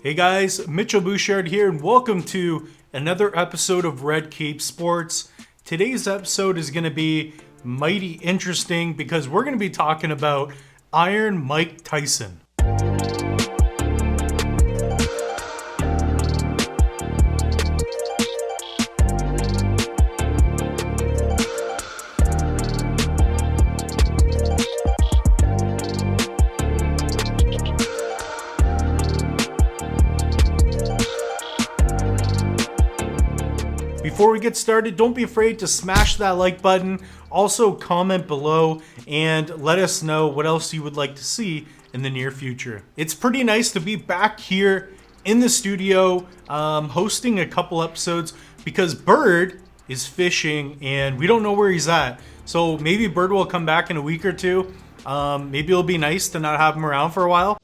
Hey guys, Mitchell Bouchard here, and welcome to another episode of Red Cape Sports. Today's episode is going to be mighty interesting because we're going to be talking about Iron Mike Tyson. Before we get started, don't be afraid to smash that like button. Also, comment below and let us know what else you would like to see in the near future. It's pretty nice to be back here in the studio hosting a couple episodes because Bird is fishing and we don't know where he's at. So maybe Bird will come back in a week or two. Maybe it'll be nice to not have him around for a while.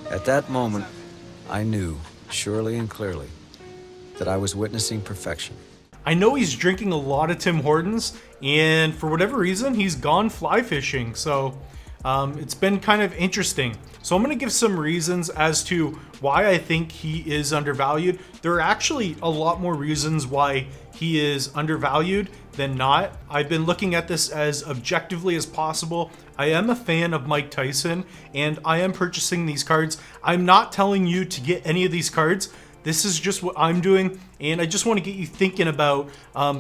At that moment, I knew, surely and clearly, that I was witnessing perfection. I know he's drinking a lot of Tim Hortons, and for whatever reason, he's gone fly fishing, so it's been kind of interesting. So I'm going to give some reasons as to why I think he is undervalued. There are actually a lot more reasons why he is undervalued than not. I've been looking at this as objectively as possible. I am a fan of Mike Tyson, and I am purchasing these cards. I'm not telling you to get any of these cards. This is just what I'm doing, and I just want to get you thinking about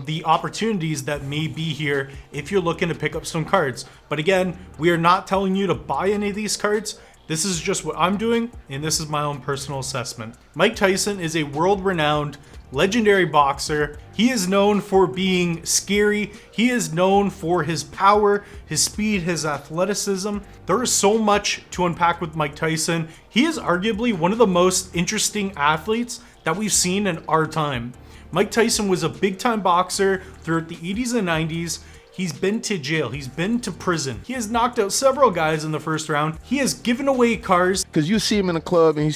the opportunities that may be here if you're looking to pick up some cards. But again, we are not telling you to buy any of these cards. This is just what I'm doing, and this is my own personal assessment. Mike Tyson is a world-renowned, legendary boxer. He is known for being scary. He is known for his power, his speed, his athleticism. There is so much to unpack with Mike Tyson. He is arguably one of the most interesting athletes that we've seen in our time. Mike Tyson was a big-time boxer throughout the 80s and 90s. He's been to jail. He's been to prison. He has knocked out several guys in the first round. He has given away cars. Because you see him in a club and he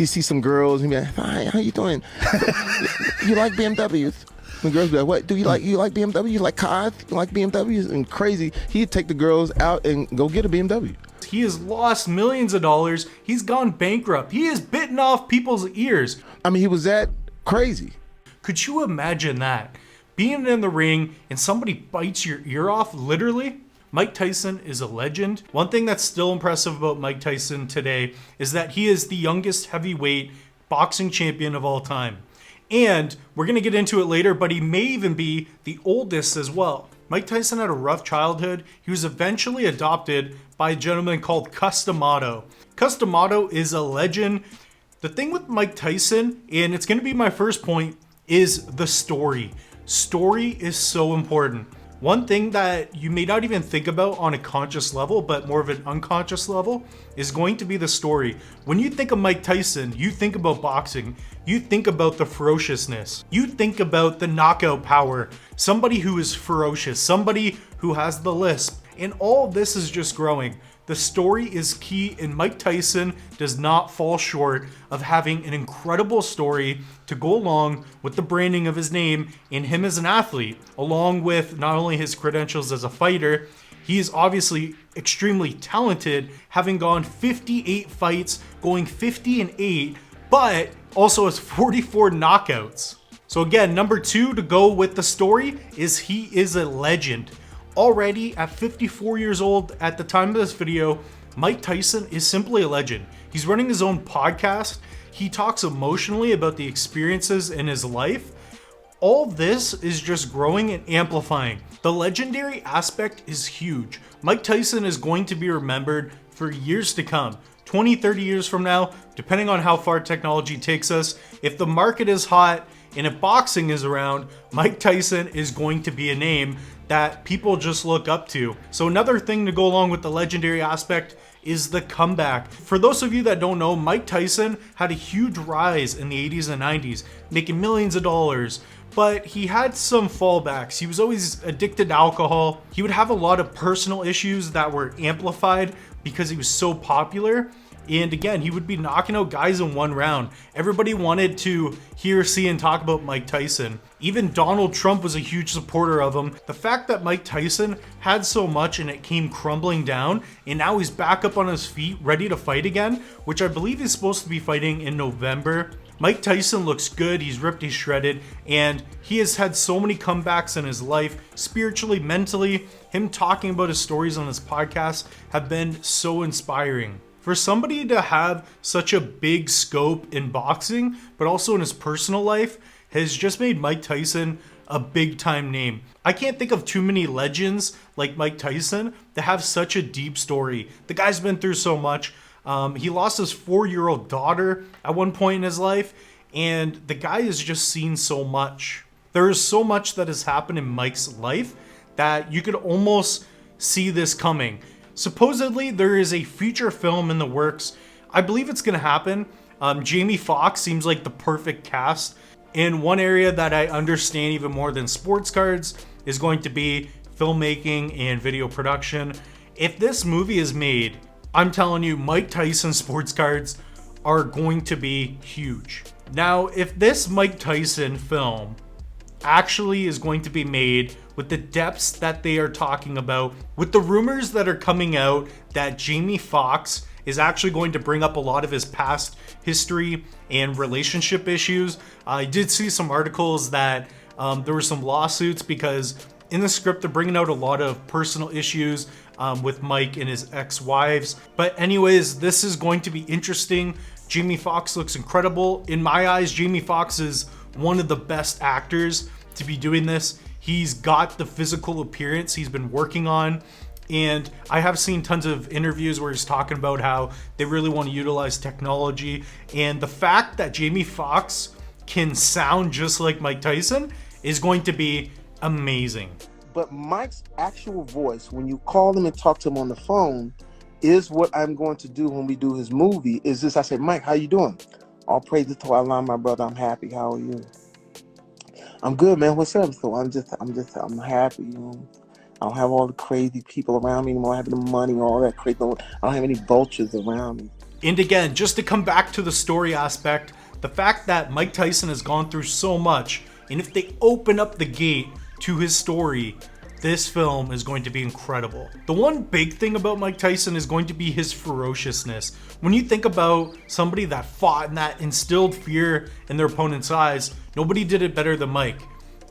sees some girls and be like, "Hi, how you doing? You like BMWs?" The girls be like, "What? Do you like BMW? You like cars? You like BMWs?" And crazy, he'd take the girls out and go get a BMW. He has lost millions of dollars. He's gone bankrupt. He has bitten off people's ears. I mean, he was that crazy. Could you imagine that? Being in the ring and somebody bites your ear off, literally? Mike Tyson is a legend. One thing that's still impressive about Mike Tyson today is that he is the youngest heavyweight boxing champion of all time. And we're going to get into it later, but he may even be the oldest as well. Mike Tyson had a rough childhood. He was eventually adopted by a gentleman called Cus D'Amato. Cus D'Amato is a legend. The thing with Mike Tyson, and it's going to be my first point, is the story. Story is so important. One thing that you may not even think about on a conscious level, but more of an unconscious level, is going to be the story. When you think of Mike Tyson, you think about boxing. You think about the ferociousness. You think about the knockout power. Somebody who is ferocious. Somebody who has the lisp. And all of this is just growing. The story is key, and Mike Tyson does not fall short of having an incredible story to go along with the branding of his name and him as an athlete, along with not only his credentials as a fighter. He is obviously extremely talented, having gone 58 fights, going 50-8, but also has 44 knockouts. So again, number two to go with the story is he is a legend. Already at 54 years old at the time of this video, Mike Tyson is simply a legend. He's running his own podcast. He talks emotionally about the experiences in his life. All this is just growing and amplifying. The legendary aspect is huge. Mike Tyson is going to be remembered for years to come. 20, 30 years from now, depending on how far technology takes us. If the market is hot and if boxing is around, Mike Tyson is going to be a name that people just look up to. So another thing to go along with the legendary aspect is the comeback. For those of you that don't know, Mike Tyson had a huge rise in the 80s and 90s, making millions of dollars, but he had some fallbacks. He was always addicted to alcohol. He would have a lot of personal issues that were amplified because he was so popular. And again, he would be knocking out guys in one round. Everybody wanted to hear, see, and talk about Mike Tyson. Even Donald Trump was a huge supporter of him. The fact that Mike Tyson had so much and it came crumbling down, and now he's back up on his feet, ready to fight again, which I believe he's supposed to be fighting in November. Mike Tyson looks good, he's ripped, he's shredded, and he has had so many comebacks in his life, spiritually, mentally. Him talking about his stories on this podcast have been so inspiring. For somebody to have such a big scope in boxing, but also in his personal life, has just made Mike Tyson a big time name. I can't think of too many legends like Mike Tyson that have such a deep story. The guy's been through so much. He lost his 4-year-old daughter at one point in his life, and the guy has just seen so much. There is so much that has happened in Mike's life that you could almost see this coming. Supposedly, there is a feature film in the works. I believe it's going to happen. Jamie Foxx seems like the perfect cast. And one area that I understand even more than sports cards is going to be filmmaking and video production. If this movie is made, I'm telling you, Mike Tyson sports cards are going to be huge. Now, if this Mike Tyson film actually is going to be made with the depths that they are talking about, with the rumors that are coming out that Jamie Foxx is actually going to bring up a lot of his past history and relationship issues. I did see some articles that there were some lawsuits because in the script they're bringing out a lot of personal issues with Mike and his ex-wives. But anyways, this is going to be interesting. Jamie Foxx looks incredible. In my eyes, Jamie Foxx is one of the best actors to be doing this. He's got the physical appearance he's been working on. And I have seen tons of interviews where he's talking about how they really want to utilize technology. And the fact that Jamie Foxx can sound just like Mike Tyson is going to be amazing. But Mike's actual voice, when you call him and talk to him on the phone, is what I'm going to do when we do his movie. Is this? I say, Mike, how you doing? All praises to Allah, my brother. I'm happy. How are you? I'm good, man. What's up? So I'm happy. You know, I don't have all the crazy people around me anymore. I have the money, all that crazy. I don't have any vultures around me. And again, just to come back to the story aspect, the fact that Mike Tyson has gone through so much, and if they open up the gate to his story, this film is going to be incredible. The one big thing about Mike Tyson is going to be his ferociousness. When you think about somebody that fought and that instilled fear in their opponent's eyes, nobody did it better than Mike.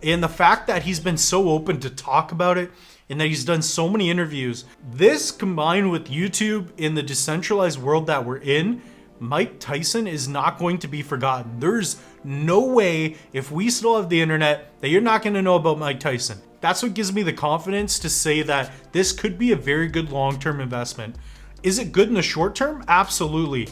And the fact that he's been so open to talk about it and that he's done so many interviews, this combined with YouTube in the decentralized world that we're in, Mike Tyson is not going to be forgotten. There's no way, if we still have the internet, that you're not going to know about Mike Tyson. That's what gives me the confidence to say that this could be a very good long-term investment. Is it good in the short term? Absolutely.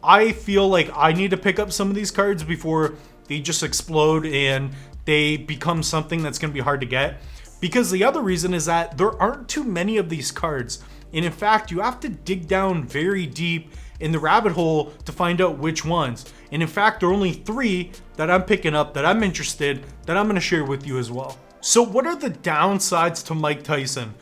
I feel like I need to pick up some of these cards before they just explode and they become something that's going to be hard to get. Because the other reason is that there aren't too many of these cards. And in fact, you have to dig down very deep in the rabbit hole to find out which ones. And in fact, there are only 3 that I'm picking up that I'm interested, that I'm going to share with you as well. So what are the downsides to Mike Tyson?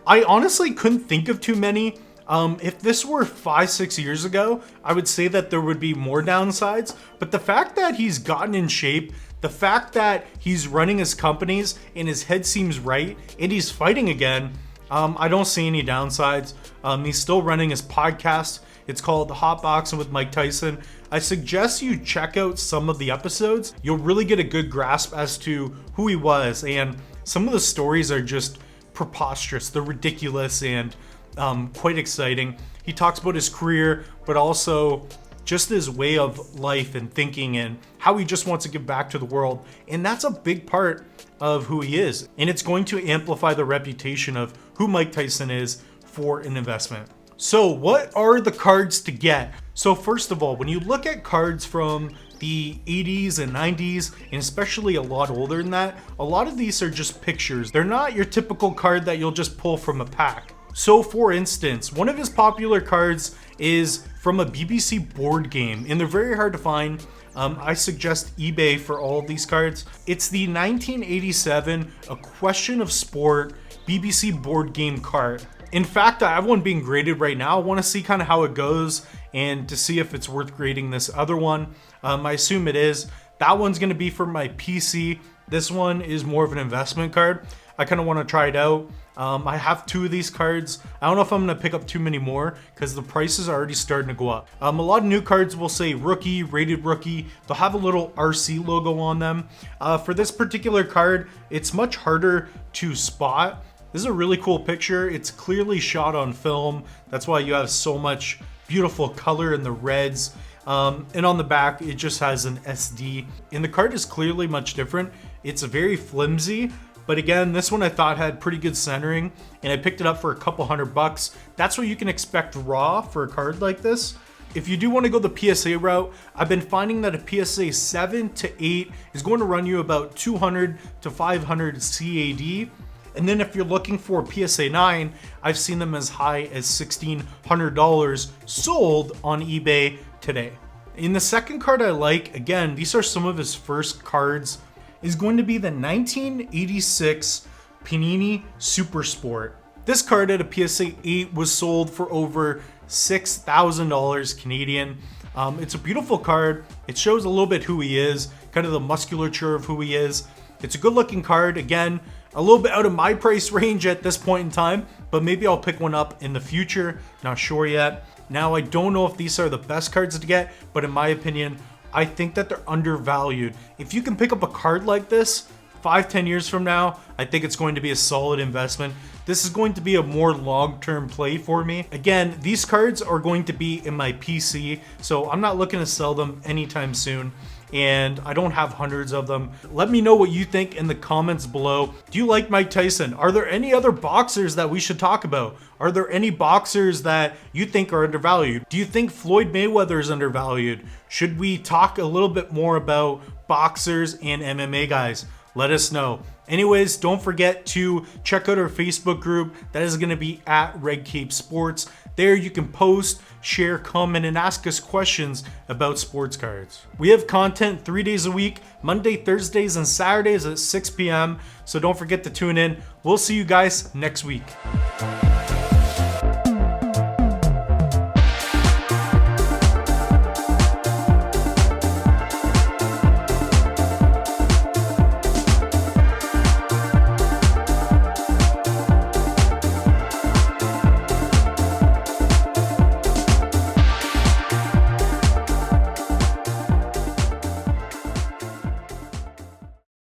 I honestly couldn't think of too many. If this were 5-6 years ago, I would say that there would be more downsides. But the fact that he's gotten in shape, the fact that he's running his companies and his head seems right and he's fighting again, I don't see any downsides. He's still running his podcast. It's called The Hot Boxing with Mike Tyson. I suggest you check out some of the episodes. You'll really get a good grasp as to who he was. And some of the stories are just preposterous. They're ridiculous and quite exciting. He talks about his career, but also just his way of life and thinking and how he just wants to give back to the world. And that's a big part of who he is. And it's going to amplify the reputation of who Mike Tyson is for an investment. So what are the cards to get? So first of all, when you look at cards from the 80s and 90s, and especially a lot older than that, a lot of these are just pictures. They're not your typical card that you'll just pull from a pack. So for instance, one of his popular cards is from a BBC board game, and they're very hard to find. I suggest eBay for all of these cards. It's the 1987 A Question of Sport BBC board game card. In fact, I have one being graded right now. I want to see kind of how it goes and to see if it's worth grading this other one. I assume it is. That one's going to be for my PC. This one is more of an investment card. I kind of want to try it out. I have 2 of these cards. I don't know if I'm going to pick up too many more because the prices are already starting to go up. A lot of new cards will say rookie, rated rookie. They'll have a little RC logo on them. For this particular card, it's much harder to spot. This is a really cool picture. It's clearly shot on film. That's why you have so much beautiful color in the reds. And on the back, it just has an SD. And the card is clearly much different. It's very flimsy. But again, this one I thought had pretty good centering, and I picked it up for a couple $100. That's what you can expect raw for a card like this. If you do want to go the PSA route, I've been finding that a PSA 7 to 8 is going to run you about 200 to 500 CAD. And then if you're looking for PSA 9, I've seen them as high as $1,600 sold on eBay today. In the second card I like, again, these are some of his first cards, is going to be the 1986 Panini Super Sport. This card at a PSA 8 was sold for over $6,000 Canadian. It's a beautiful card. It shows a little bit who he is, kind of the musculature of who he is. It's a good looking card. Again, a little bit out of my price range at this point in time, but maybe I'll pick one up in the future. Not sure yet. Now, I don't know if these are the best cards to get, but in my opinion, I think that they're undervalued. If you can pick up a card like this 5-10 years from now, I think it's going to be a solid investment. This is going to be a more long-term play for me. Again, these cards are going to be in my PC, so I'm not looking to sell them anytime soon. And I don't have hundreds of them. Let me know what you think in the comments below. Do you like Mike Tyson? Are there any other boxers that we should talk about? Are there any boxers that you think are undervalued? Do you think Floyd Mayweather is undervalued? Should we talk a little bit more about boxers and MMA guys? Let us know. Anyways, don't forget to check out our Facebook group. That is going to be at Red Cape Sports. There you can post, share, comment, and ask us questions about sports cards. We have content 3 days a week, Monday, Thursdays, and Saturdays at 6 p.m. So don't forget to tune in. We'll see you guys next week.